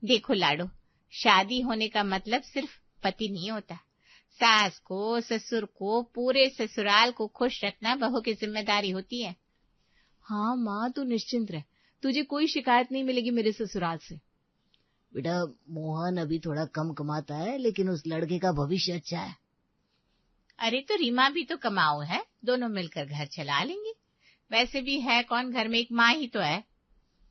देखो लाडो, शादी होने का मतलब सिर्फ पति नहीं होता। सास को, ससुर को, पूरे ससुराल को खुश रखना बहू की जिम्मेदारी होती है। हाँ माँ, तू निश्चिंत रह, तुझे कोई शिकायत नहीं मिलेगी मेरे ससुराल से। बेटा, मोहन अभी थोड़ा कम कमाता है, लेकिन उस लड़के का भविष्य अच्छा है। अरे तो रीमा भी तो कमाऊ है, दोनों मिलकर घर चला लेंगे। वैसे भी है कौन घर में, एक माँ ही तो है।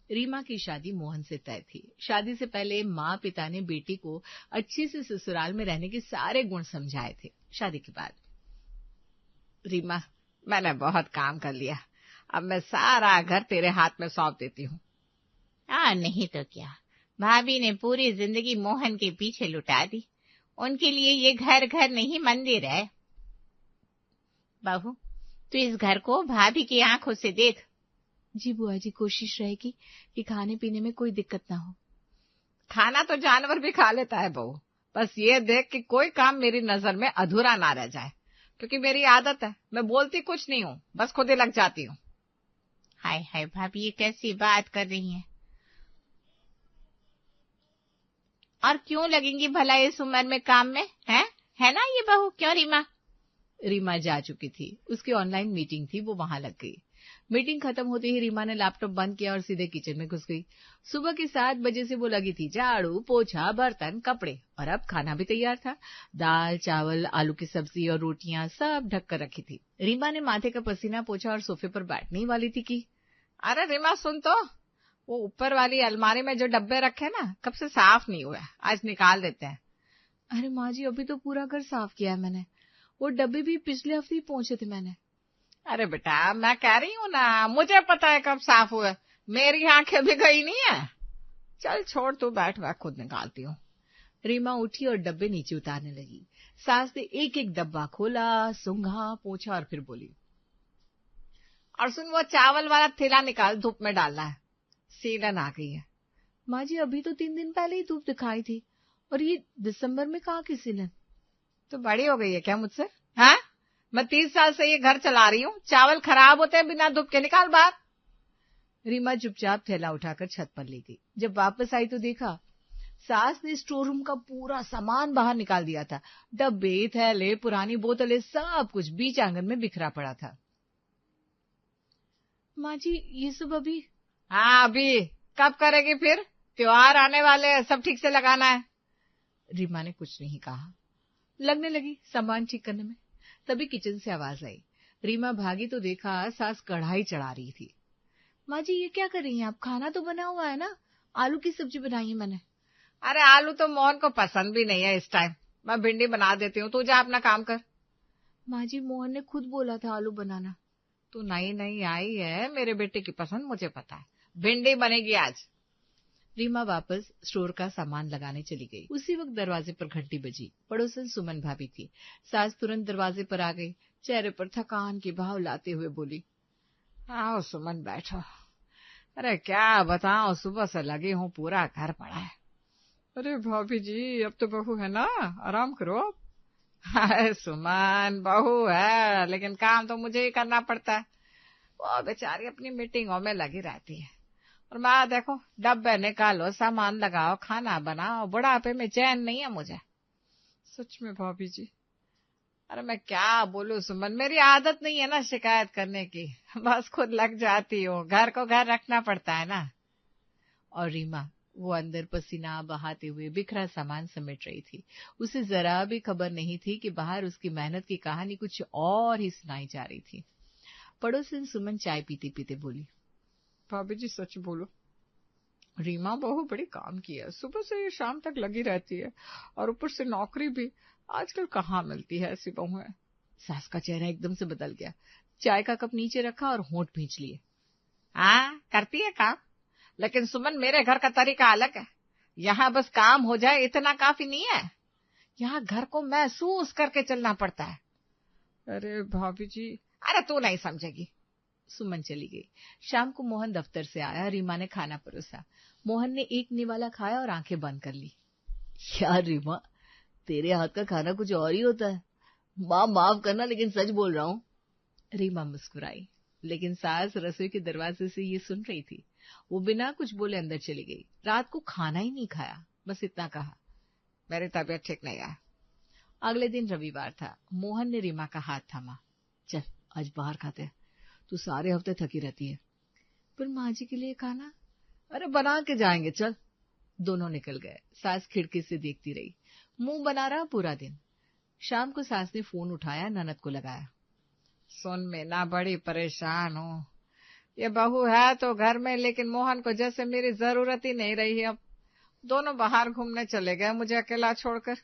रीमा की शादी मोहन से तय थी। शादी से पहले माँ पिता ने बेटी को अच्छे से ससुराल में रहने के सारे गुण समझाए थे। शादी के बाद, रीमा, मैंने बहुत काम कर लिया, अब मैं सारा घर तेरे हाथ में सौंप देती हूँ। नहीं तो क्या, भाभी ने पूरी जिंदगी मोहन के पीछे लुटा दी। उनके लिए ये घर घर नहीं मंदिर है। बहू, तू इस घर को भाभी की आंखों से देख। जी बुआ जी, कोशिश रहेगी कि खाने पीने में कोई दिक्कत ना हो। खाना तो जानवर भी खा लेता है बहू, बस ये देख कि कोई काम मेरी नजर में अधूरा ना रह जाए, क्योंकि मेरी आदत है, मैं बोलती कुछ नहीं हूँ, बस खुद ही लग जाती हूँ। हाय हाय भाभी, ये कैसी बात कर रही हैं? और क्यों लगेंगी भला इस उम्र में काम में, है ना ये बहू? क्यों रीमा? रीमा जा चुकी थी, उसकी ऑनलाइन मीटिंग थी, वो वहां लग गई। मीटिंग खत्म होते ही रीमा ने लैपटॉप बंद किया और सीधे किचन में घुस गई। सुबह के 7 बजे से वो लगी थी झाड़ू, पोछा, बर्तन, कपड़े, और अब खाना भी तैयार था। दाल, चावल, आलू की सब्जी और रोटियां सब ढक कर रखी थी। रीमा ने माथे का पसीना पोछा और सोफे पर बैठने ही वाली थी कि अरे रीमा सुन तो, वो ऊपर वाली अलमारी में जो डब्बे रखे ना, कब से साफ नहीं हुआ, आज निकाल देते हैं। अरे माँ जी, अभी तो पूरा घर साफ किया है मैंने, वो डब्बे भी पिछले हफ्ते ही पहुंचे थे मैंने। अरे बेटा, मैं कह रही हूँ ना, मुझे पता है कब साफ हुआ, मेरी आंखें भी गई नहीं है। चल छोड़, तू बैठ, मैं खुद निकालती हूँ। रीमा उठी और डब्बे नीचे उतारने लगी। सास ने एक एक डब्बा खोला, सूंघा, पोंछा और फिर बोली, और सुन, वो चावल वाला थैला निकाल, धूप में डालना है, सीलन आ गई है। माँ जी, अभी तो 3 दिन पहले ही धूप दिखाई थी, और ये दिसंबर में कहाँ की सीलन? तो बड़ी हो गई है क्या मुझसे? हाँ, मैं 30 साल से ये घर चला रही हूँ, चावल खराब होते हैं बिना धूप के, निकाल बाहर। रीमा चुपचाप थैला उठाकर छत पर ले गई। जब वापस आई तो देखा सास ने स्टोर रूम का पूरा सामान बाहर निकाल दिया था। डब्बे, थैले, पुरानी बोतलें, सब कुछ बीच आंगन में बिखरा पड़ा था। माँ जी, ये सब अभी? हाँ, अभी कब करेगी फिर? त्योहार आने वाले हैं, सब ठीक से लगाना है। रीमा ने कुछ नहीं कहा, लगने लगी सामान ठीक करने में। तभी किचन से आवाज आई। रीमा भागी तो देखा सास कढ़ाई चढ़ा रही थी। माँ जी, ये क्या कर रही हैं आप? खाना तो बना हुआ है ना, आलू की सब्जी बनाई है मैंने। अरे आलू तो मोहन को पसंद भी नहीं है इस टाइम, मैं भिंडी बना देती हूँ, तू जा अपना काम कर। माँ जी, मोहन ने खुद बोला था आलू बनाना। तू नई नई आई है, मेरे बेटे की पसंद मुझे पता है, भिंडी बनेगी आज। रीमा वापस स्टोर का सामान लगाने चली गई। उसी वक्त दरवाजे पर घंटी बजी। पड़ोसन सुमन भाभी थी। सास तुरंत दरवाजे पर आ गई, चेहरे पर थकान के भाव लाते हुए बोली, आओ सुमन, बैठो। अरे क्या बताओ, सुबह से लगी हूँ, पूरा घर पड़ा है। अरे भाभी जी, अब तो बहू है ना, आराम करो। हाय सुमन, बहू है लेकिन काम तो मुझे ही करना पड़ता है, वो बेचारी अपनी मीटिंगों में लगी रहती है, और मैं देखो डब्बे निकालो, सामान लगाओ, खाना बनाओ, बुढ़ापे में चैन नहीं है मुझे। सच में भाभी जी। अरे मैं क्या बोलूं सुमन, मेरी आदत नहीं है ना शिकायत करने की, बस खुद लग जाती हूँ, घर को घर रखना पड़ता है ना। और रीमा वो अंदर पसीना बहाते हुए बिखरा सामान समेट रही थी। उसे जरा भी खबर नहीं थी कि बाहर उसकी मेहनत की कहानी कुछ और ही सुनाई जा रही थी। पड़ोसन सुमन चाय पीते पीते बोली, भाभी जी सच बोलो, रीमा बहू बड़ी काम की है, सुबह से शाम तक लगी रहती है, और ऊपर से नौकरी भी, आजकल कहाँ मिलती है ऐसी बहू है। सास का चेहरा एकदम से बदल गया। चाय का कप नीचे रखा और होंठ भींच लिए। हाँ, करती है काम, लेकिन सुमन मेरे घर का तरीका अलग है, यहाँ बस काम हो जाए इतना काफी नहीं है, यहाँ घर को महसूस करके चलना पड़ता है। अरे भाभी जी, अरे तू नहीं समझेगी। सुमन चली गई। शाम को मोहन दफ्तर से आया। रीमा ने खाना परोसा। मोहन ने एक निवाला खाया और आंखें बंद कर ली। यार रीमा, तेरे हाथ का खाना कुछ और ही होता है। माँ माफ करना, लेकिन सच बोल रहा हूँ। रीमा मुस्कुराई, लेकिन सास रसोई के दरवाजे से ये सुन रही थी। वो बिना कुछ बोले अंदर चली गई। रात को खाना ही नहीं खाया, बस इतना कहा, मेरी तबीयत ठीक नहीं है। अगले दिन रविवार था। मोहन ने रीमा का हाथ थामा। चल आज बाहर खाते हैं, तू सारे हफ्ते थकी रहती है। पर माँ जी के लिए खाना? अरे बना के जाएंगे, चल। दोनों निकल गए। सास खिड़की से देखती रही, मुंह बना रहा पूरा दिन। शाम को सास ने फोन उठाया, ननद को लगाया। सुन मीना, बड़ी परेशान हूँ। ये बहू है तो घर में, लेकिन मोहन को जैसे मेरी जरूरत ही नहीं रही। अब दोनों बाहर घूमने चले गए, मुझे अकेला छोड़कर।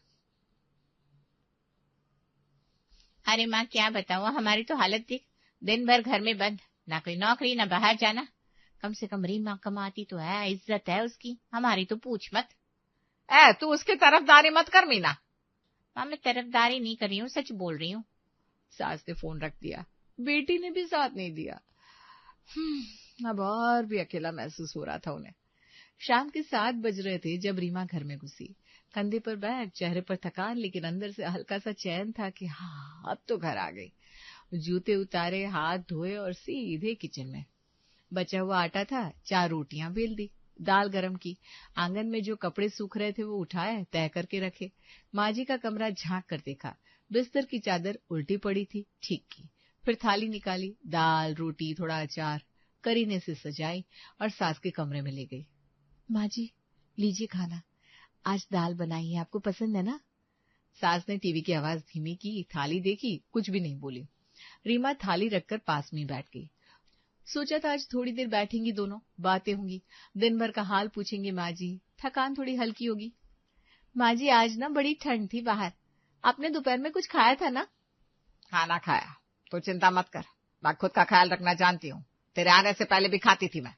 अरे माँ क्या बताऊँ, हमारी तो हालत देख, दिन भर घर में बंद, ना कोई नौकरी ना बाहर जाना। कम से कम रीमा कमाती तो है, इज्जत है उसकी, हमारी तो पूछ मत। तू उसकी तरफदारी मत कर मीना। माँ मैं तरफदारी नहीं कर रही हूँ, सच बोल रही हूँ। सास ने फोन रख दिया। बेटी ने भी साथ नहीं दिया। अब और भी अकेला महसूस हो रहा था उन्हें। शाम के 7 बज रहे थे जब रीमा घर में घुसी। कंधे पर बैग, चेहरे पर थकान, लेकिन अंदर से हल्का सा चैन था कि हाँ अब तो घर आ गई। जूते उतारे, हाथ धोए और सीधे किचन में। बचा हुआ आटा था, 4 रोटियां बेल दी, दाल गरम की। आंगन में जो कपड़े सूख रहे थे वो उठाए, तय करके रखे। माँ जी का कमरा झांक कर देखा, बिस्तर की चादर उल्टी पड़ी थी, ठीक की। फिर थाली निकाली, दाल, रोटी, थोड़ा अचार, करीने से सजाई और सास के कमरे में ले गई। माँ जी लीजिए खाना, आज दाल बनाई है, आपको पसंद है ना? सास ने टीवी की आवाज धीमी की, थाली देखी, कुछ भी नहीं बोली। रीमा थाली रखकर पास में बैठ गई। सोचा था आज थोड़ी देर बैठेंगी दोनों, बातें होंगी, दिन भर का हाल पूछेंगे माँ जी, थकान थोड़ी हल्की होगी। माँ जी आज ना बड़ी ठंड थी बाहर, आपने दोपहर में कुछ खाया था ना? खाना खाया, तो चिंता मत कर, मैं खुद का ख्याल रखना जानती हूँ। तेरे आने से पहले भी खाती थी मैं।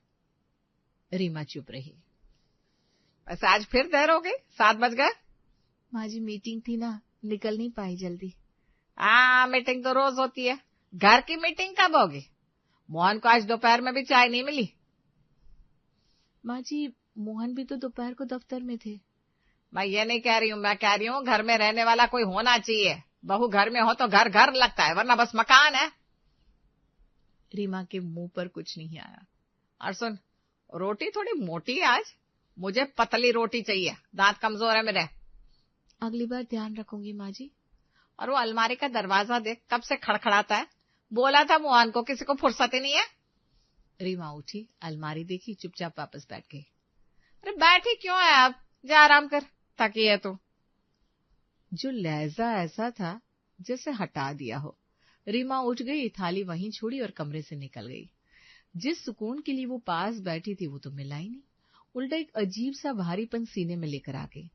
रीमा चुप रही। वैसे आज फिर देर हो गई, 7 बज गए। माँ जी मीटिंग थी ना, निकल नहीं पाई जल्दी। मीटिंग तो रोज होती है, घर की मीटिंग कब होगी? मोहन को आज दोपहर में भी चाय नहीं मिली। माँ जी मोहन भी तो दोपहर को दफ्तर में थे। मैं ये नहीं कह रही हूँ, मैं कह रही हूँ घर में रहने वाला कोई होना चाहिए। बहू घर में हो तो घर घर लगता है, वरना बस मकान है। रीमा के मुंह पर कुछ नहीं आया। और सुन, रोटी थोड़ी मोटी है आज, मुझे पतली रोटी चाहिए, दांत कमजोर है मेरे। अगली बार ध्यान रखूंगी माँ जी। और वो अलमारी का दरवाजा देख, कब से खड़खड़ाता है। बोला था मोहन को, किसी को फुर्सत ही नहीं है। रीमा उठी, अलमारी देखी, चुपचाप वापस बैठ गई। अरे बैठी क्यों है, अब जा आराम कर, थकी है तो। जो लहजा ऐसा था जैसे हटा दिया हो। रीमा उठ गई, थाली वहीं छोड़ी और कमरे से निकल गई। जिस सुकून के लिए वो पास बैठी थी वो तो मिला ही नहीं, उल्टा एक अजीब सा भारीपन सीने में लेकर आ गई।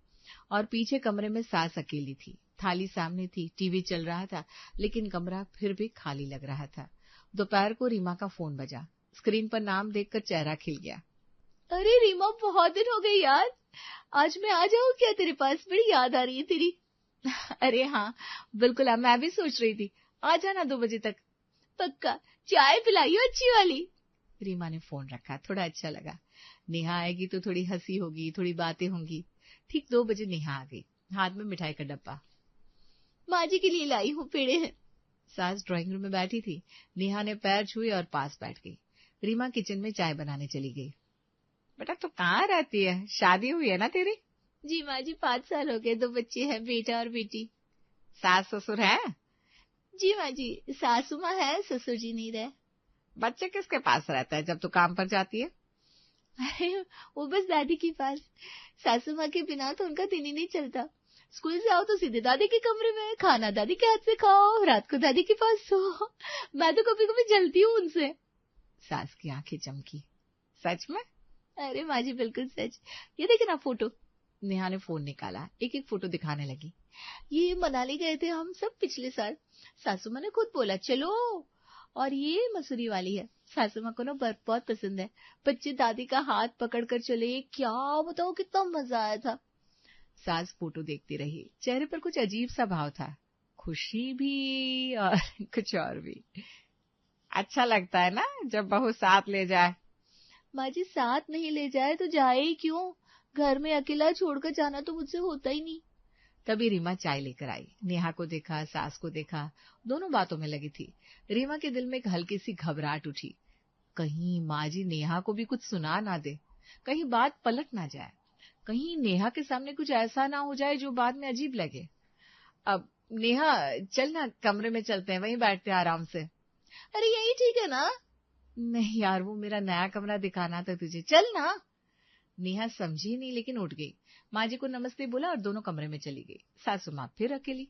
और पीछे कमरे में सास अकेली थी, थाली सामने थी, टीवी चल रहा था, लेकिन कमरा फिर भी खाली लग रहा था। दोपहर को रीमा का फोन बजा, स्क्रीन पर नाम देखकर चेहरा खिल गया। अरे रीमा बहुत दिन हो गए यार, आज मैं आ जाऊं क्या तेरे पास, बड़ी याद आ रही है तेरी। अरे हाँ बिल्कुल, मैं भी सोच रही थी, आ जाना 2 बजे तक। पक्का, चाय पिलाइयो अच्छी वाली। रीमा ने फोन रखा, थोड़ा अच्छा लगा। नेहा आएगी तो थोड़ी हंसी होगी, थोड़ी बातें होंगी। ठीक 2 बजे नेहा आ गई, हाथ में मिठाई का डब्बा। माँ जी के लिए लाई हूँ, पेड़े हैं। सास ड्राइंग रूम में बैठी थी, नेहा ने पैर छुए और पास बैठ गई। रीमा किचन में चाय बनाने चली गई। बेटा तू कहाँ रहती है, शादी हुई है ना तेरी? जी माँ जी 5 साल हो गए, 2 बच्चे हैं, बेटा और बेटी। सास ससुर है? जी माँ जी, सासू माँ है, ससुर जी नहीं रहे। बच्चे किसके पास रहता है जब तू काम पर जाती है? अरे वो बस दादी के पास, सासू माँ के बिना तो उनका दिन ही नहीं चलता। स्कूल से आओ तो सीधे दादी के कमरे में, खाना दादी के हाथ से खाओ, रात को दादी के पास सो। मैं तो कभी कभी जलती हूँ उनसे। सास की आंखें चमकी। सच में? अरे माँ जी बिल्कुल सच। ये देखे ना फोटो। नेहा ने फोन निकाला, एक एक फोटो दिखाने लगी। ये मनाली गए थे हम सब पिछले साल, सासू माँ ने खुद बोला चलो। और ये मसूरी वाली है, सासू माँ को ना बर्फ बहुत पसंद है। बच्चे दादी का हाथ पकड़कर चले, क्या बताओ कितना मजा आया था। सास फोटो देखती रही, चेहरे पर कुछ अजीब सा भाव था, खुशी भी और कुछ और भी। अच्छा लगता है ना जब बहू साथ ले जाए। माँ जी साथ नहीं ले जाए तो जाए ही क्यों, घर में अकेला छोड़कर जाना तो मुझसे होता ही नहीं। तभी रीमा चाय लेकर आई। नेहा को देखा, सास को देखा, दोनों बातों में लगी थी। रीमा के दिल में एक हल्की सी घबराहट उठी, कहीं माँ जी नेहा को भी कुछ सुना ना दे, कहीं बात पलट ना जाए, कहीं नेहा के सामने कुछ ऐसा ना हो जाए जो बाद में अजीब लगे। अब नेहा चल ना, कमरे में चलते हैं, वहीं बैठते हैं आराम से। अरे यही ठीक है ना? नहीं यार, वो मेरा नया कमरा दिखाना था तुझे, चल ना। नेहा समझी नहीं लेकिन उठ गई। माँ जी को नमस्ते बोला और दोनों कमरे में चली गई। सासू माँ फिर अकेली।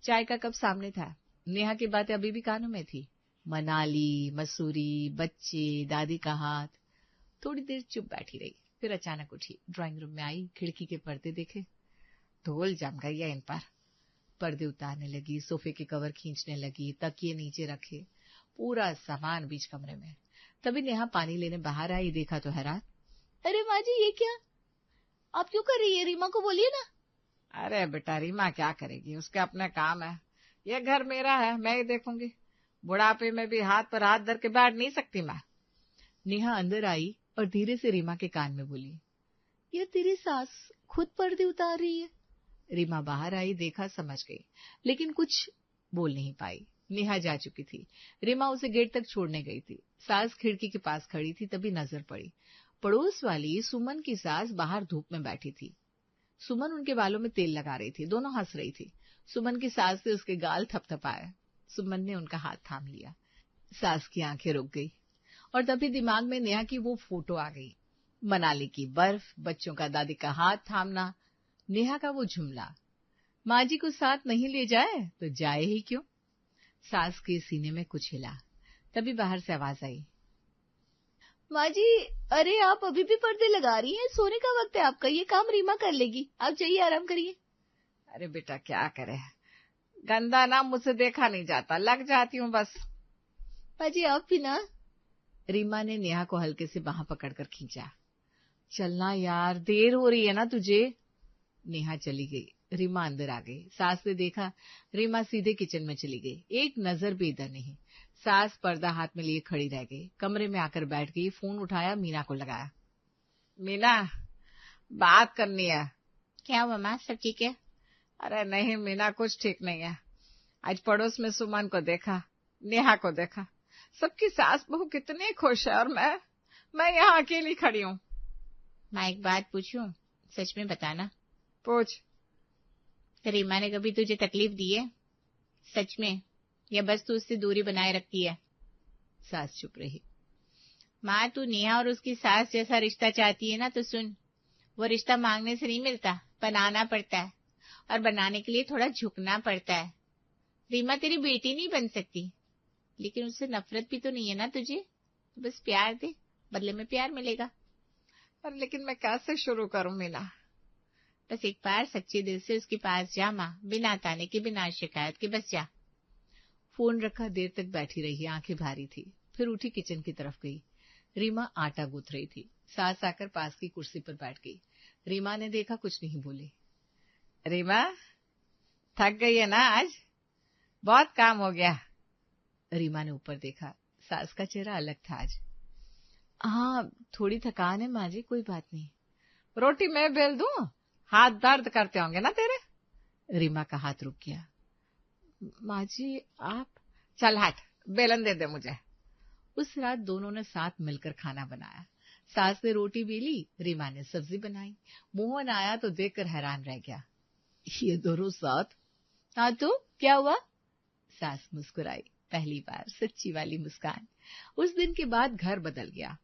चाय का कप सामने था। नेहा की बातें अभी भी कानों में थी। मनाली, मसूरी, बच्चे, दादी का हाथ। थोड़ी देर चुप बैठी रही, फिर अचानक उठी, ड्राइंग रूम में आई, खिड़की के पर्दे देखे। धूल जम गई है इन पर। पर्दे उतारने लगी, सोफे के कवर खींचने लगी, तकिए नीचे रखे, पूरा सामान बीच कमरे में। तभी नेहा पानी लेने बाहर आई, देखा तो हैरान। अरे माँ जी, ये क्या? आप क्यों कर रही है? रीमा को बोलिए ना। अरे बेटा, रीमा क्या करेगी, उसके अपने काम है। ये घर मेरा है, मैं ही देखूंगी। बुढ़ापे में भी हाथ पर हाथ धर के बैठ नहीं सकती मैं। नेहा अंदर आई और धीरे से रीमा के कान में बोली, ये तेरी सास खुद पर्दे उतार रही है। रीमा बाहर आई, देखा, समझ गई, लेकिन कुछ बोल नहीं पाई। नेहा जा चुकी थी। रीमा उसे गेट तक छोड़ने गई थी। सास खिड़की के पास खड़ी थी, तभी नजर पड़ी। पड़ोस वाली सुमन की सास बाहर धूप में बैठी थी। सुमन उनके बालों में तेल लगा रही थी। दोनों हंस रही थी। सुमन की सास से उसके गाल थपथपाए। सुमन ने उनका हाथ थाम लिया। सास की आंखें रुक गई और तभी दिमाग में नेहा की वो फोटो आ गई। मनाली की बर्फ, बच्चों का दादी का हाथ थामना, नेहा का वो जुमला, माँ जी को साथ नहीं ले जाए तो जाए ही क्यों। सास के सीने में कुछ हिला। तभी बाहर से आवाज आई, माँ जी, अरे आप अभी भी पर्दे लगा रही हैं? सोने का वक्त है आपका, ये काम रीमा कर लेगी, आप जाइए आराम करिए। अरे बेटा क्या करे, गंदा ना मुझसे देखा नहीं जाता, लग जाती हूँ बस। माँ जी आप भी ना। रीमा ने नेहा को हल्के से बांह पकड़कर खींचा। चलना यार, देर हो रही है ना तुझे। नेहा चली गई। रीमा अंदर आ गई। सास ने देखा, रीमा सीधे किचन में चली गई। एक नजर भी इधर नहीं। सास पर्दा हाथ में लिए खड़ी रह गई। कमरे में आकर बैठ गई। फोन उठाया, मीना को लगाया। मीना, बात करनी है। क्या हुआ माँ, सब ठीक है? अरे नहीं मीना, कुछ ठीक नहीं है। आज पड़ोस में सुमन को देखा, नेहा को देखा, सबकी सास बहू कितनी खुश है और मैं यहाँ अकेली खड़ी हूँ। माँ एक बात पूछूं, सच में बताना। पूछ। रीमा ने कभी तुझे तकलीफ दी है? सच में, या बस तू उससे दूरी बनाए रखती है? सास चुप रही। माँ तू नेहा और उसकी सास जैसा रिश्ता चाहती है ना, तो सुन, वो रिश्ता मांगने से नहीं मिलता, बनाना पड़ता है, और बनाने के लिए थोड़ा झुकना पड़ता है। रीमा तेरी बेटी नहीं बन सकती, लेकिन उससे नफरत भी तो नहीं है ना तुझे, तो बस प्यार दे, बदले में प्यार मिलेगा। पर लेकिन मैं कैसे शुरू करूं मीना? बस एक बार सच्चे दिल से उसके पास जा माँ, बिना ताने के, बिना शिकायत के, बस जा। फोन रखा, देर तक बैठी रही, आंखें भारी थी। फिर उठी, किचन की तरफ गई। रीमा आटा गूंथ रही थी। सास आकर पास की कुर्सी पर बैठ गई। रीमा ने देखा, कुछ नहीं बोली। रीमा, थक गई है ना आज? बहुत काम हो गया। रीमा ने ऊपर देखा। सास का चेहरा अलग था आज। हाँ, थोड़ी थकान है माँ जी, कोई बात नहीं। रोटी मैं बेल दूं? हाथ दर्द करते होंगे ना तेरे? रीमा का हाथ रुक गया। माँ जी आप। चल हट, बेलन दे दे मुझे। उस रात दोनों ने साथ मिलकर खाना बनाया। सास ने रोटी बेली, रीमा ने सब्जी बनाई। मोहन आया तो देखकर हैरान रह गया। ये दोनों साथ? हाँ तो क्या हुआ? सास मुस्कुराई, पहली बार सच्ची वाली मुस्कान। उस दिन के बाद घर बदल गया।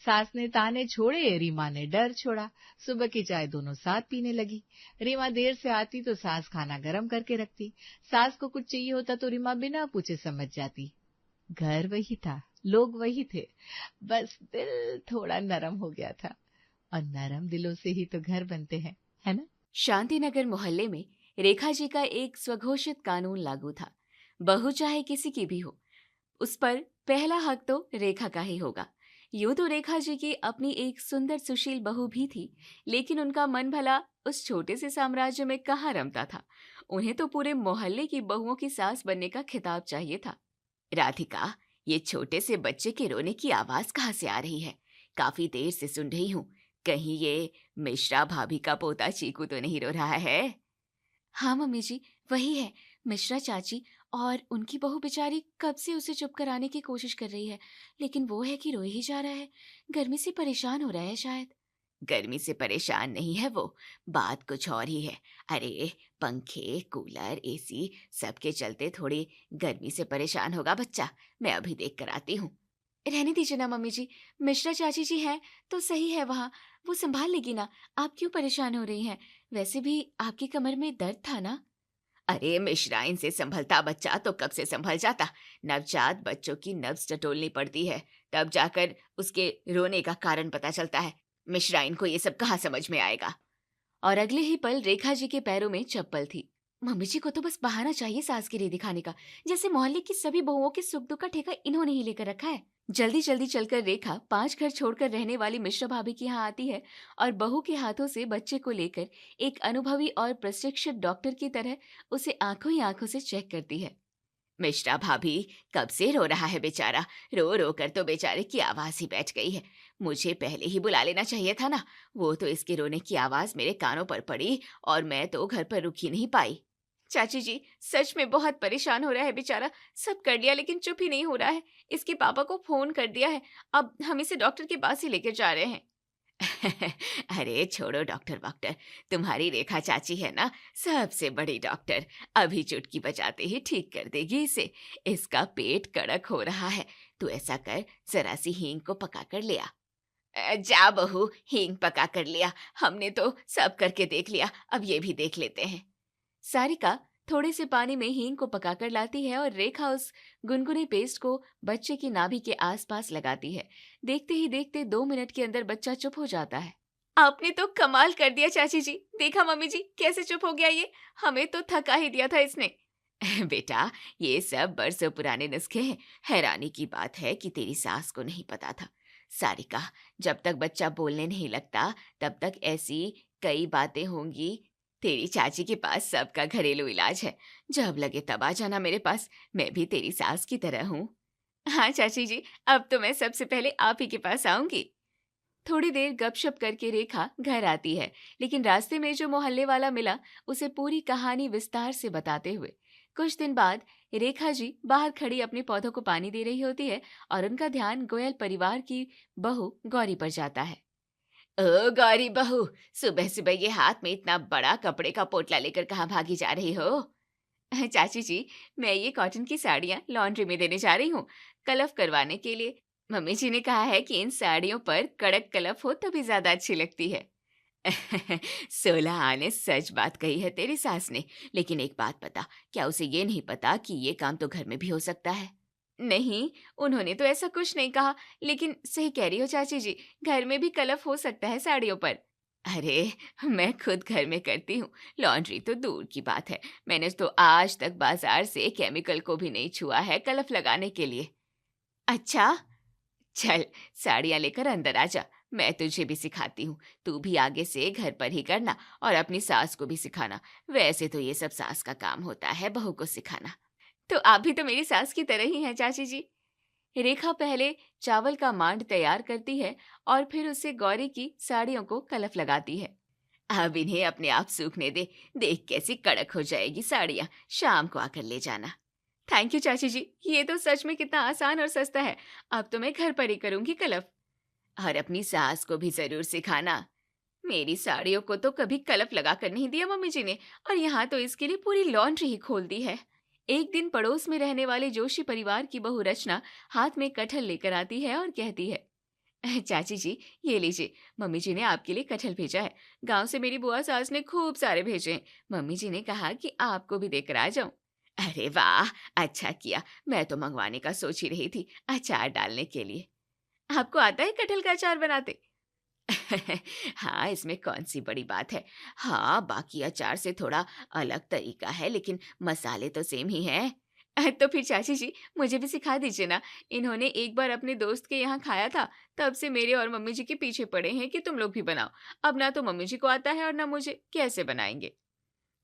सास ने ताने छोड़े, रीमा ने डर छोड़ा। सुबह की चाय दोनों साथ पीने लगी। रीमा देर से आती तो सास खाना गरम करके रखती। सास को कुछ चाहिए होता तो रीमा बिना पूछे समझ जाती। घर वही था, लोग वही थे, बस दिल थोड़ा नरम हो गया था। और नरम दिलों से ही तो घर बनते हैं, है ना? शांतिनगर मोहल्ले में रेखा जी का एक स्वघोषित कानून लागू था। बहू चाहे किसी की भी हो, उस पर पहला हक तो रेखा का ही होगा। यूं तो रेखा जी की अपनी एक सुंदर सुशील बहू भी थी, लेकिन उनका मन भला उस छोटे से साम्राज्य में कहाँ रमता था। उन्हें तो पूरे मोहल्ले की बहुओं की सास बनने का खिताब चाहिए था। राधिका, ये छोटे से बच्चे के रोने की आवाज कहाँ से आ रही है? काफी देर से सुन रही हूँ। कहीं ये मिश्रा भाभी का पोता चीकू तो नहीं रो रहा है? हाँ मम्मी जी, वही है, मिश्रा चाची और उनकी बहू बेचारी कब से उसे चुप कराने की कोशिश कर रही है, लेकिन वो है कि रोए ही जा रहा है। गर्मी से परेशान हो रहा है शायद। गर्मी से परेशान नहीं है वो, बात कुछ और ही है। अरे पंखे, कूलर, एसी सबके चलते थोड़ी गर्मी से परेशान होगा बच्चा। मैं अभी देख कर आती हूँ। रहने दीजिए ना मम्मी जी, मिश्रा चाची जी हैं तो सही है वहाँ, वो संभाल लेगी ना। आप क्यों परेशान हो रही हैं? वैसे भी आपकी कमर में दर्द था ना। अरे मिश्रा इनसे संभलता बच्चा तो कब से संभल जाता। नवजात बच्चों की नब्ज टटोलनी पड़ती है, तब जाकर उसके रोने का कारण पता चलता है। मिश्रा इनको ये सब कहाँ समझ में आएगा। और अगले ही पल रेखा जी के पैरों में चप्पल थी। मम्मी जी को तो बस बहाना चाहिए सास गिरी दिखाने का, जैसे मोहल्ले की सभी बहुओं के सुख दुख का ठेका इन्होंने ही लेकर रखा है। जल्दी जल्दी चलकर रेखा 5 घर छोड़कर रहने वाली मिश्रा भाभी के यहाँ आती है और बहू के हाथों से बच्चे को लेकर एक अनुभवी और प्रशिक्षित डॉक्टर की तरह उसे आंखों ही आंखों से चेक करती है। मिश्रा भाभी कब से रो रहा है बेचारा, रो रो कर तो बेचारे की आवाज ही बैठ गई है। मुझे पहले ही बुला लेना चाहिए था ना। वो तो इसके रोने की आवाज मेरे कानों पर पड़ी और मैं तो घर पर रुक ही नहीं पाई। चाची जी सच में बहुत परेशान हो रहा है बेचारा, सब कर लिया लेकिन चुप ही नहीं हो रहा है। इसके पापा को फोन कर दिया है, अब हम इसे डॉक्टर के पास ही लेकर जा रहे हैं। अरे छोड़ो डॉक्टर वॉक्टर, तुम्हारी रेखा चाची है ना सबसे बड़ी डॉक्टर, अभी चुटकी बजाते ही ठीक कर देगी इसे। इसका पेट कड़क हो रहा है, तू ऐसा कर जरा सी हींग को पका कर ले आ। जा बहू, हींग पका कर लिया, हमने तो सब करके देख लिया, अब ये भी देख लेते हैं। सारिका थोड़े से पानी में हींग को पकाकर लाती है और रेखा उस गुनगुने पेस्ट को बच्चे की नाभि के आसपास लगाती है। देखते ही देखते 2 मिनट के अंदर बच्चा चुप हो जाता है। आपने तो कमाल कर दिया चाची जी, देखा मम्मी जी कैसे चुप हो गया ये, हमें तो थका ही दिया था इसने। बेटा ये सब बरसों पुराने नुस्खे हैं, हैरानी की बात है कि तेरी सास को नहीं पता था। सारिका जब तक बच्चा बोलने नहीं लगता तब तक ऐसी कई बातें होंगी। तेरी चाची के पास सबका घरेलू इलाज है, जब लगे तब आ जाना मेरे पास, मैं भी तेरी सास की तरह हूँ। हाँ चाची जी, अब तो मैं सबसे पहले आप ही के पास आऊंगी। थोड़ी देर गपशप करके रेखा घर आती है, लेकिन रास्ते में जो मोहल्ले वाला मिला उसे पूरी कहानी विस्तार से बताते हुए। कुछ दिन बाद रेखा जी बाहर खड़ी अपने पौधों को पानी दे रही होती है और उनका ध्यान गोयल परिवार की बहू गौरी पर जाता है। ओ गौरी बहू, सुबह सुबह ये हाथ में इतना बड़ा कपड़े का पोटला लेकर कहाँ भागी जा रही हो? चाची जी मैं ये कॉटन की साड़ियाँ लॉन्ड्री में देने जा रही हूँ, कलफ करवाने के लिए। मम्मी जी ने कहा है कि इन साड़ियों पर कड़क कलफ हो तभी ज्यादा अच्छी लगती है। 16 आने सच बात कही है तेरी सास ने, लेकिन एक बात बता, क्या उसे ये नहीं पता कि ये काम तो घर में भी हो सकता है? नहीं, उन्होंने तो ऐसा कुछ नहीं कहा, लेकिन सही कह रही हो चाची जी, घर में भी कलफ हो सकता है साड़ियों पर। अरे मैं खुद घर में करती हूँ, लॉन्ड्री तो दूर की बात है। मैंने तो आज तक बाजार से केमिकल को भी नहीं छुआ है कलफ लगाने के लिए। अच्छा, चल साड़ियाँ लेकर अंदर आ जा, मैं तुझे भी सिखाती हूँ। तू भी आगे से घर पर ही करना और अपनी सास को भी सिखाना। वैसे तो ये सब सास का काम होता है, बहू को सिखाना। तो आप भी तो मेरी सास की तरह ही हैं चाची जी। रेखा पहले चावल का मांड तैयार करती है और फिर उसे गौरी की साड़ियों को कलफ लगाती है। अब इन्हें अपने आप सूखने दे, देख कैसी कड़क हो जाएगी साड़ियाँ, शाम को आकर ले जाना। थैंक यू चाची जी, ये तो सच में कितना आसान और सस्ता है। अब तो मैं घर पर ही करूंगी कलफ। और अपनी सास को भी जरूर सिखाना। मेरी साड़ियों को तो कभी कलफ लगा कर नहीं दिया मम्मी जी ने, और यहाँ तो इसके लिए पूरी लॉन्ड्री ही खोल दी है। एक दिन पड़ोस में रहने वाले जोशी परिवार की बहू रचना हाथ में कटहल लेकर आती है और कहती है, चाची जी ये लीजिए, मम्मी जी ने आपके लिए कटहल भेजा है। गांव से मेरी बुआ सास ने खूब सारे भेजे हैं। मम्मी जी ने कहा कि आपको भी देकर आ जाऊं। अरे वाह, अच्छा किया, मैं तो मंगवाने का सोच ही रही थी अचार डालने के लिए। आपको आता है कटहल का अचार बनाते? हाँ, इसमें कौन सी बड़ी बात है। हाँ, बाकी अचार से थोड़ा अलग तरीका है, लेकिन मसाले तो सेम ही हैं। तो फिर चाची जी मुझे भी सिखा दीजिए ना। इन्होंने एक बार अपने दोस्त के यहाँ खाया था, तब से मेरे और मम्मी जी के पीछे पड़े हैं कि तुम लोग भी बनाओ। अब ना तो मम्मी जी को आता है और ना मुझे, कैसे बनाएंगे?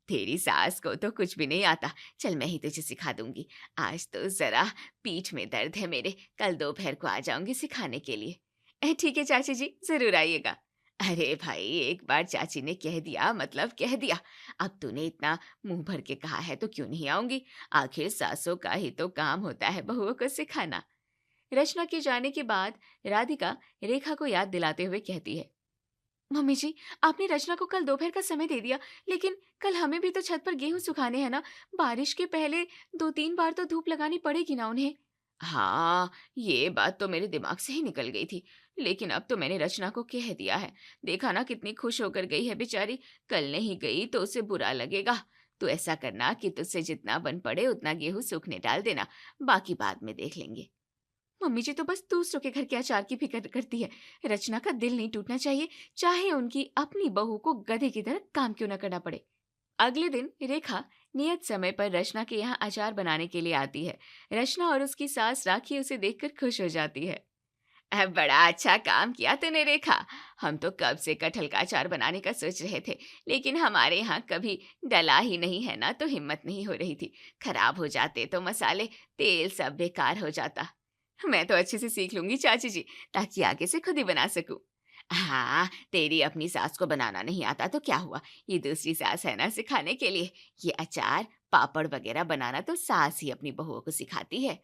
तेरी सास को तो कुछ भी नहीं आता, चल मैं ही तुझे सिखा दूंगी। आज तो जरा पीठ में दर्द है मेरे, कल दोपहर को आ जाऊंगी सिखाने के लिए। ठीक है चाची जी, जरूर आइएगा। अरे भाई, एक बार चाची ने कह दिया मतलब कह दिया। अब तूने इतना मुंह भर के कहा है तो क्यों नहीं आऊंगी। आखिर सासों का ही तो काम होता है बहुओं को सिखाना। रचना के जाने के बाद राधिका रेखा को याद दिलाते हुए कहती है, मम्मी जी, आपने रचना को कल दोपहर का समय दे दिया, लेकिन कल हमें भी तो छत पर गेहूं सुखाने हैं ना। बारिश के पहले 2-3 बार तो धूप लगानी पड़ेगी ना उन्हें। हाँ, ये बात तो मेरे दिमाग से ही निकल गई थी, लेकिन अब तो मैंने रचना को कह दिया है। देखा ना कितनी खुश होकर गई है बेचारी। कल नहीं गई तो उसे बुरा लगेगा। तो ऐसा करना कि तुझसे जितना बन पड़े उतना गेहूं सूखने डाल देना, बाकी बाद में देख लेंगे। मम्मी जी तो बस दूसरों के घर के अचार की फिक्र करती है। रचना का दिल नहीं टूटना चाहिए, चाहे उनकी अपनी बहू को गधे की तरह काम क्यों न करना पड़े। अगले दिन रेखा नियत समय पर रचना के यहाँ अचार बनाने के लिए आती है। रचना और उसकी सास राखी उसे देखकर खुश हो जाती है। बड़ा अच्छा काम किया तूने रेखा। हम तो कब से कटहल का अचार बनाने का सोच रहे थे, लेकिन हमारे यहाँ कभी डला ही नहीं है ना, तो हिम्मत नहीं हो रही थी। खराब हो जाते तो मसाले, तेल सब बेकार हो जाता। मैं तो अच्छे से सीख लूंगी चाची जी, ताकि आगे से खुद ही बना सकूं। हाँ, तेरी अपनी सास को बनाना नहीं आता तो क्या हुआ, ये दूसरी सास है ना सिखाने के लिए। ये अचार पापड़ वगैरह बनाना तो सास ही अपनी बहुओं को सिखाती है।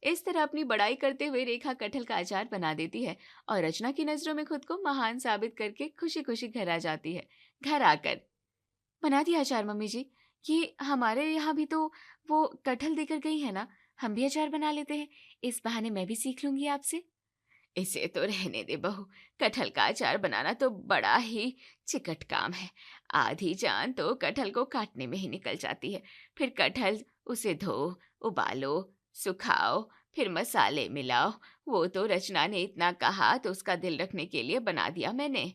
इस तरह अपनी बड़ाई करते हुए रेखा कटहल का अचार बना देती है और रचना की नजरों में खुद को महान साबित करके खुशी खुशी घर आ जाती है। घर आकर, बना दिया अचार मम्मी जी। ये हमारे यहाँ भी तो वो कटहल देकर गई है ना, हम भी अचार बना लेते हैं। इस बहाने मैं भी सीख लूंगी आपसे। इसे तो रहने दे बहू, कटहल का अचार बनाना तो बड़ा ही चिकट काम है। आधी जान तो कटहल को काटने में ही निकल जाती है। फिर कटहल, उसे धो, उबालो, सुखाओ, फिर मसाले मिलाओ। वो तो रचना ने इतना कहा तो उसका दिल रखने के लिए बना दिया मैंने।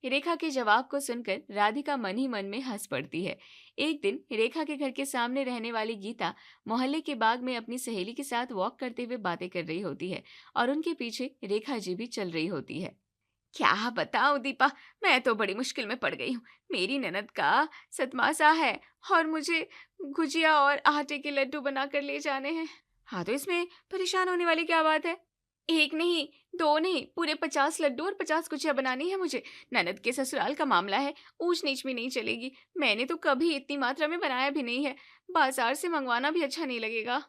रेखा के जवाब को सुनकर राधिका मन ही मन में हंस पड़ती है। एक दिन रेखा के घर के सामने रहने वाली गीता मोहल्ले के बाग में अपनी सहेली के साथ वॉक करते हुए बातें कर रही होती है और उनके पीछे रेखा जी भी चल रही होती है। क्या बताऊं दीपा, मैं तो बड़ी मुश्किल में पड़ गई हूँ। मेरी ननद का सतमासा है और मुझे गुजिया और आटे के लड्डू बनाकर ले जाने हैं। हाँ, तो इसमें परेशान होने वाली क्या बात है। एक नहीं, दो नहीं, पूरे 50 लड्डू और 50 गुजिया बनानी है मुझे। ननद के ससुराल का मामला है, ऊंच नीच में नहीं चलेगी। मैंने तो कभी इतनी मात्रा में बनाया भी नहीं है। बाजार से मंगवाना भी अच्छा नहीं लगेगा।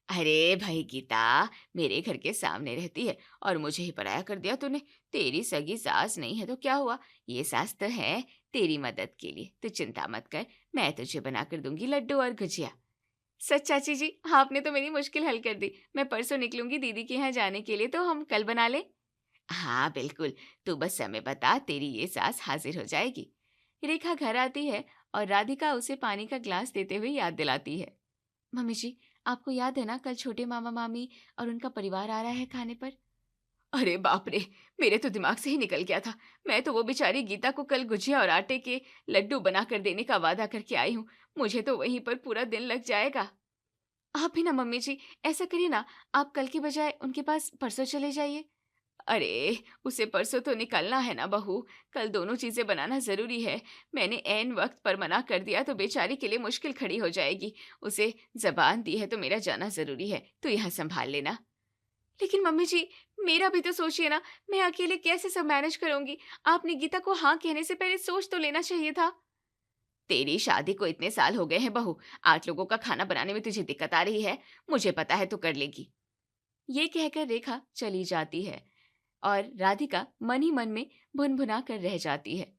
अरे भाई गीता, मेरे घर के सामने रहती है और मुझे ही पराया कर दिया तूने। तेरी सगी सास नहीं है तो क्या हुआ, ये सास तो है तेरी मदद के लिए। तू चिंता मत कर, मैं तुझे बनाकर दूंगी लड्डू और गुजिया। सच चाची जी, आपने तो मेरी मुश्किल हल कर दी। मैं परसों निकलूंगी दीदी के यहाँ जाने के लिए, तो हम कल बना लें। हाँ बिल्कुल, तू बस समय बता, तेरी ये सास हाजिर हो जाएगी। रेखा घर आती है और राधिका उसे पानी का ग्लास देते हुए याद दिलाती है, मम्मी जी, आपको याद है ना, कल छोटे मामा मामी और उनका परिवार आ रहा है खाने पर। अरे बाप रे, मेरे तो दिमाग से ही निकल गया था। मैं तो वो बेचारी गीता को कल गुजिया और आटे के लड्डू बनाकर देने का वादा करके आई हूँ। मुझे तो वहीं पर पूरा दिन लग जाएगा। आप भी ना मम्मी जी, ऐसा करिए ना, आप कल की बजाय उनके पास परसों चले जाइए। अरे, उसे परसों तो निकलना है ना बहू, कल दोनों चीजें बनाना जरूरी है। मैंने ऐन वक्त पर मना कर दिया तो बेचारी के लिए मुश्किल खड़ी हो जाएगी। उसे जबान दी है तो मेरा जाना जरूरी है, तो यहाँ संभाल लेना। लेकिन मम्मी जी, मेरा भी तो सोचिए ना, मैं अकेले कैसे सब मैनेज करूंगी। आपने गीता को हाँ कहने से पहले सोच तो लेना चाहिए था। तेरी शादी को इतने साल हो गए हैं बहू, 8 लोगों का खाना बनाने में तुझे दिक्कत आ रही है। मुझे पता है तू कर लेगी। ये कहकर रेखा चली जाती है और राधिका मन ही मन में भुनभुना कर रह जाती है।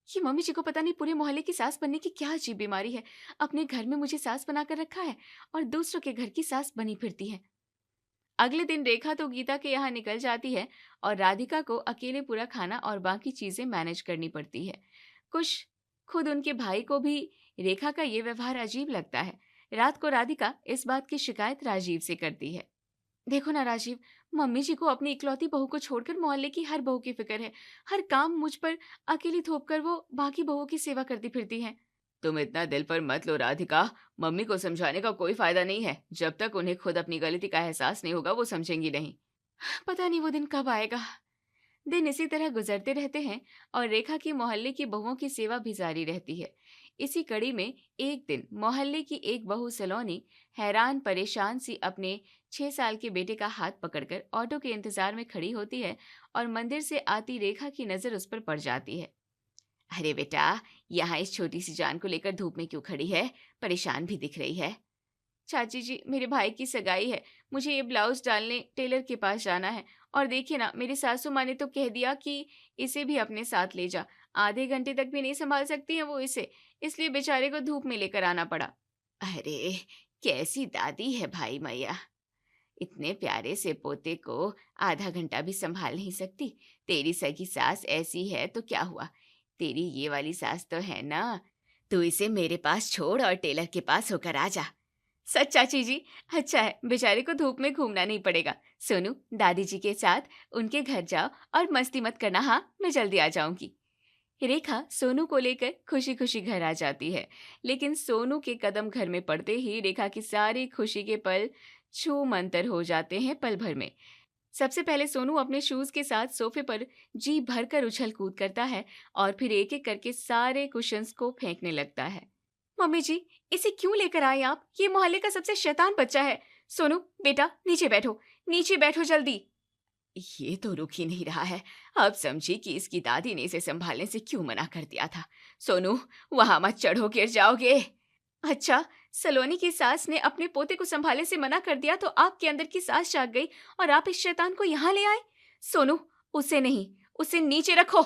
ये मम्मी जी को पता नहीं पूरे मोहल्ले की सास बनने की क्या अजीब बीमारी है। अपने घर में मुझे सास बनाकर रखा है और दूसरों के घर की सास बनी फिरती है। अगले दिन रेखा तो गीता के यहाँ निकल जाती है और राधिका को अकेले पूरा खाना और बाकी चीजें मैनेज करनी पड़ती है। कुछ खुद उनके भाई को भी रेखा का ये व्यवहार अजीब लगता है। रात को राधिका इस बात की शिकायत राजीव से करती है। देखो ना राजीव, मम्मी जी को अपनी इकलौती बहू को छोड़कर मोहल्ले की हर बहू की फिक्र है। हर काम मुझ पर अकेली थोप कर वो बाकी बहुओं की सेवा करती फिरती हैं। तुम इतना दिल पर मत लो राधिका, मम्मी को समझाने का कोई फायदा नहीं है। जब तक उन्हें खुद अपनी गलती का एहसास नहीं होगा वो समझेंगी नहीं। पता नहीं वो दिन कब आएगा। दिन इसी तरह गुजरते रहते हैं और रेखा की मोहल्ले की बहुओं की सेवा भी जारी रहती है। इसी कड़ी में एक दिन मोहल्ले की एक बहू सलोनी हैरान परेशान सी अपने 6 साल के बेटे का हाथ पकड़कर ऑटो के इंतजार में खड़ी होती है और मंदिर से आती रेखा की नजर उस पर पड़ जाती है। अरे बेटा, यहाँ इस छोटी सी जान को लेकर धूप में क्यों खड़ी है? परेशान भी दिख रही है। चाची जी, मेरे भाई की सगाई है, मुझे ये ब्लाउज डालने टेलर के पास जाना है। और देखिए ना, मेरी सासू माँ ने तो कह दिया कि इसे भी अपने साथ ले जा। आधे घंटे तक भी नहीं संभाल सकती हैं वो इसे, इसलिए बेचारे को धूप में लेकर आना पड़ा। अरे कैसी दादी है भाई मैया, इतने प्यारे से पोते को आधा घंटा भी संभाल नहीं सकती। तेरी सगी सास ऐसी है तो क्या हुआ, तेरी ये वाली सास तो है ना। तू इसे मेरे पास छोड़ और टेलर के पास होकर आ जा। सच चाची जी, अच्छा है, बेचारे को धूप में घूमना नहीं पड़ेगा। सोनू, दादी जी के साथ उनके घर जाओ और मस्ती मत करना। हाँ, मैं जल्दी आ जाऊंगी। रेखा सोनू को लेकर खुशी खुशी घर आ जाती है, लेकिन सोनू के कदम घर में पड़ते ही रेखा की सारी खुशी के पल छू मंतर हो जाते हैं पल भर में। सबसे पहले सोनू अपने शूज के साथ सोफे पर जी भरकर उछल कूद करता है और फिर एक एक करके सारे कुशन्स को फेंकने लगता है। मम्मी जी, इसे क्यों लेकर आए आप? ये मोहल्ले का सबसे शैतान बच्चा है। सोनू बेटा, नीचे बैठो जल्दी। ये तो रुक ही नहीं रहा है। अब समझी कि इसकी दादी ने इसे संभालने से क्यों मना कर दिया था। सोनू, वहां मत चढ़ो, गिर जाओगे। अच्छा, सलोनी की सास ने अपने पोते को संभालने से मना कर दिया तो आपके अंदर की सास जाग गई और आप इस शैतान को यहाँ ले आए। सोनू, उसे नहीं, उसे नीचे रखो।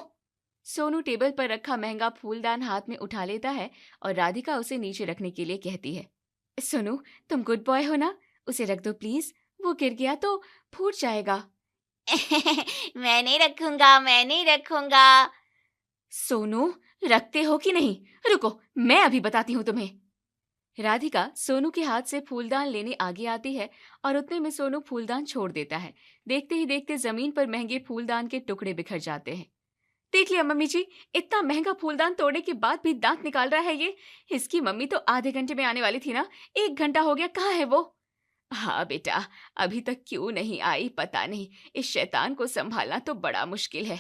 सोनू टेबल पर रखा महंगा फूलदान हाथ में उठा लेता है और राधिका उसे नीचे रखने के लिए कहती है। सोनू, तुम गुड बॉय हो ना, उसे रख दो प्लीज, वो गिर गया तो फूट जाएगा। मैं नहीं रखूंगा। सोनू, रखते हो कि नहीं? रुको, मैं अभी बताती हूँ तुम्हें। राधिका सोनू के हाथ से फूलदान लेने आगे आती है और उतने में सोनू फूलदान छोड़ देता है। देखते ही देखते जमीन पर महंगे फूलदान के टुकड़े बिखर जाते हैं। देख लिया मम्मी जी, इतना महंगा फूलदान तोड़ने के बाद भी दांत निकाल रहा है ये। इसकी मम्मी तो आधे घंटे में आने वाली थी ना, 1 घंटा हो गया, कहाँ है वो? हाँ बेटा, अभी तक क्यों नहीं आई पता नहीं। इस शैतान को संभालना तो बड़ा मुश्किल है।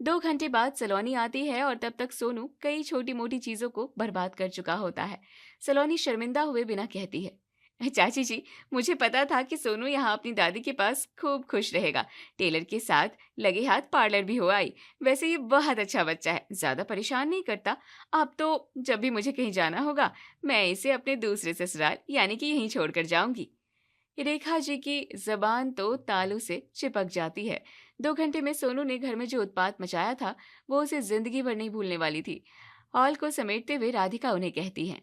2 घंटे बाद सलोनी आती है और तब तक सोनू कई छोटी मोटी चीजों को बर्बाद कर चुका होता है। सलोनी शर्मिंदा हुए बिना कहती है, चाची जी, मुझे पता था कि सोनू यहाँ अपनी दादी के पास खूब खुश रहेगा। टेलर के साथ लगे हाथ पार्लर भी हो आई। वैसे ये बहुत अच्छा बच्चा है, ज्यादा परेशान नहीं करता। अब तो जब भी मुझे कहीं जाना होगा, मैं इसे अपने दूसरे ससुराल यानी कि यहीं छोड़कर जाऊंगी। रेखा जी की जबान तो तालू से चिपक जाती है। 2 घंटे में सोनू ने घर में जो उत्पात मचाया था वो उसे जिंदगी भर नहीं भूलने वाली थी। हॉल को समेटते हुए राधिका उन्हें कहती है,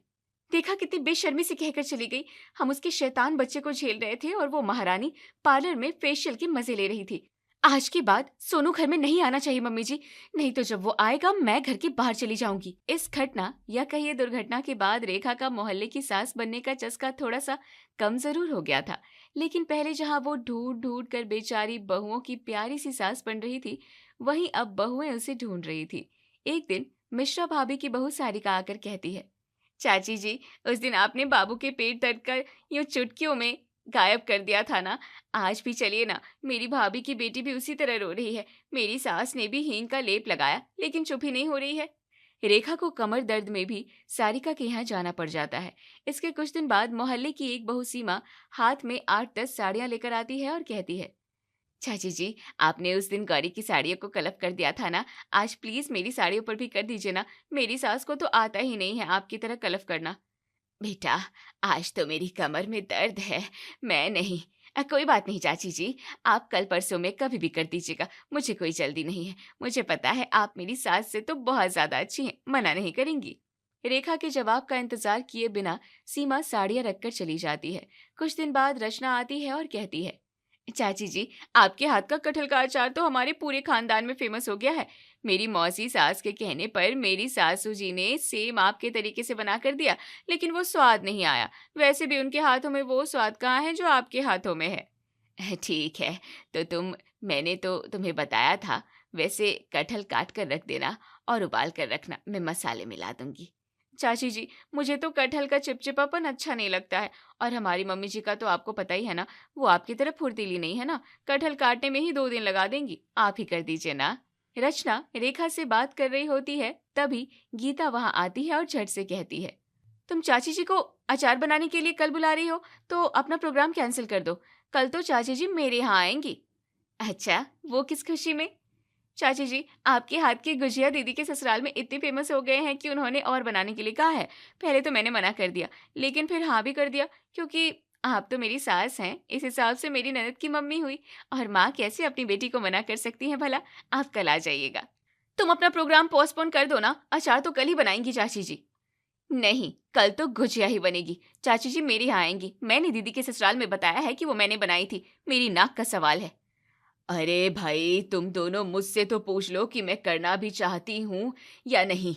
देखा कितनी बेशर्मी से कहकर चली गई। हम उसके शैतान बच्चे को झेल रहे थे और वो महारानी पार्लर में फेशियल के मजे ले रही थी। आज के बाद सोनू घर में नहीं आना चाहिए मम्मी जी, नहीं तो जब वो आएगा मैं घर के बाहर चली जाऊंगी। इस घटना या कहिए दुर्घटना के बाद रेखा का मोहल्ले की सास बनने का चस्का थोड़ा सा कम जरूर हो गया था, लेकिन पहले जहां वो ढूंढ ढूंढ कर बेचारी बहुओं की प्यारी सी सास बन रही थी, वहीं अब बहुएं उसे ढूंढ रही थी। एक दिन मिश्रा भाभी की बहू सारिका आकर कहती है, चाची जी, उस दिन आपने बाबू के पेट दर्द का यूं चुटकियों में गायब कर दिया था ना, आज भी चलिए ना। मेरी भाभी की बेटी भी उसी तरह रो रही है। मेरी सास ने भी हींग का लेप लगाया लेकिन चुप ही नहीं हो रही है। रेखा को कमर दर्द में भी सारिका के यहाँ जाना पड़ जाता है। इसके कुछ दिन बाद मोहल्ले की एक बहू सीमा हाथ में 8-10 साड़ियां लेकर आती है और कहती है, चाची जी, आपने उस दिन गौरी की साड़ियों को कलप कर दिया था ना, आज प्लीज मेरी साड़ियों पर भी कर दीजिए ना। मेरी सास को तो आता ही नहीं है आपकी तरह कलफ करना। बेटा, आज तो मेरी कमर में दर्द है, मैं नहीं। कोई बात नहीं चाची जी, आप कल परसों में कभी भी कर दीजिएगा, मुझे कोई जल्दी नहीं है। मुझे पता है आप मेरी सास से तो बहुत ज्यादा अच्छी हैं, मना नहीं करेंगी। रेखा के जवाब का इंतजार किए बिना सीमा साड़ियां रखकर चली जाती है। कुछ दिन बाद रचना आती है और कहती है, चाची जी, आपके हाथ का कटहल का अचार तो हमारे पूरे खानदान में फेमस हो गया है। मेरी मौसी सास के कहने पर मेरी सासू जी ने सेम आपके तरीके से बना कर दिया, लेकिन वो स्वाद नहीं आया। वैसे भी उनके हाथों में वो स्वाद कहाँ है जो आपके हाथों में है। ठीक है, तो मैंने तो तुम्हें बताया था। वैसे कटहल काट कर रख देना और उबाल कर रखना, मैं मसाले मिला दूंगी। चाची जी, मुझे तो कटहल का चिपचिपापन अच्छा नहीं लगता है, और हमारी मम्मी जी का तो आपको पता ही है ना, वो आपकी तरह फुर्तीली नहीं है ना। कटहल काटने में ही 2 दिन लगा देंगी, आप ही कर दीजिए ना। रचना रेखा से बात कर रही होती है, तभी गीता वहां आती है और झट से कहती है, तुम चाची जी को अचार बनाने के लिए कल बुला रही हो तो अपना प्रोग्राम कैंसिल कर दो। कल तो चाची जी मेरे यहाँ आएंगी। अच्छा, वो किस खुशी में? चाची जी, आपके हाथ की गुजिया दीदी के ससुराल में इतने फेमस हो गए हैं कि उन्होंने और बनाने के लिए कहा है। पहले तो मैंने मना कर दिया, लेकिन फिर हाँ भी कर दिया, क्योंकि आप तो मेरी सास हैं, इस हिसाब से मेरी ननद की मम्मी हुई। और माँ कैसे अपनी बेटी को मना कर सकती हैं भला? आप कल आ जाइएगा। तुम अपना प्रोग्राम पोस्टपोन कर दो ना, अचार तो कल ही बनाएंगी चाची जी। नहीं, कल तो गुजिया ही बनेगी। चाची जी मेरे यहाँ आएंगी, मैंने दीदी के ससुराल में बताया है कि वो मैंने बनाई थी, मेरी नाक का सवाल है। अरे भाई, तुम दोनों मुझसे तो पूछ लो कि मैं करना भी चाहती हूँ या नहीं।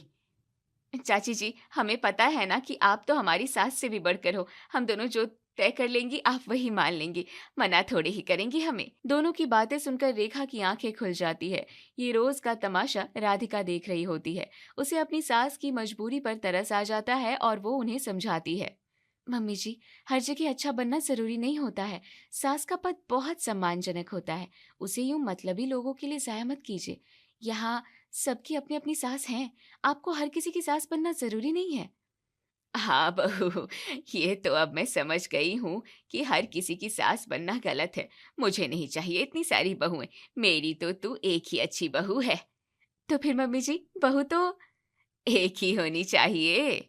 चाची जी, हमें पता है ना कि आप तो हमारी सास से भी बढ़कर हो। हम दोनों जो तय कर लेंगी आप वही मान लेंगी, मना थोड़े ही करेंगी हमें। दोनों की बातें सुनकर रेखा की आंखें खुल जाती है। ये रोज का तमाशा राधिका देख रही होती है। उसे अपनी सास की मजबूरी पर तरस आ जाता है और वो उन्हें समझाती है। मम्मी जी, हर जगह अच्छा बनना जरूरी नहीं होता है। सास का पद बहुत सम्मानजनक होता है, उसे यूं मतलबी लोगों के लिए जाया मत कीजिए। यहाँ सबकी अपनी अपनी सास हैं, आपको हर किसी की सास बनना जरूरी नहीं है। हाँ बहू, ये तो अब मैं समझ गई हूँ कि हर किसी की सास बनना गलत है। मुझे नहीं चाहिए इतनी सारी बहुएं, मेरी तो तू एक ही अच्छी बहू है। तो फिर मम्मी जी, बहू तो एक ही होनी चाहिए।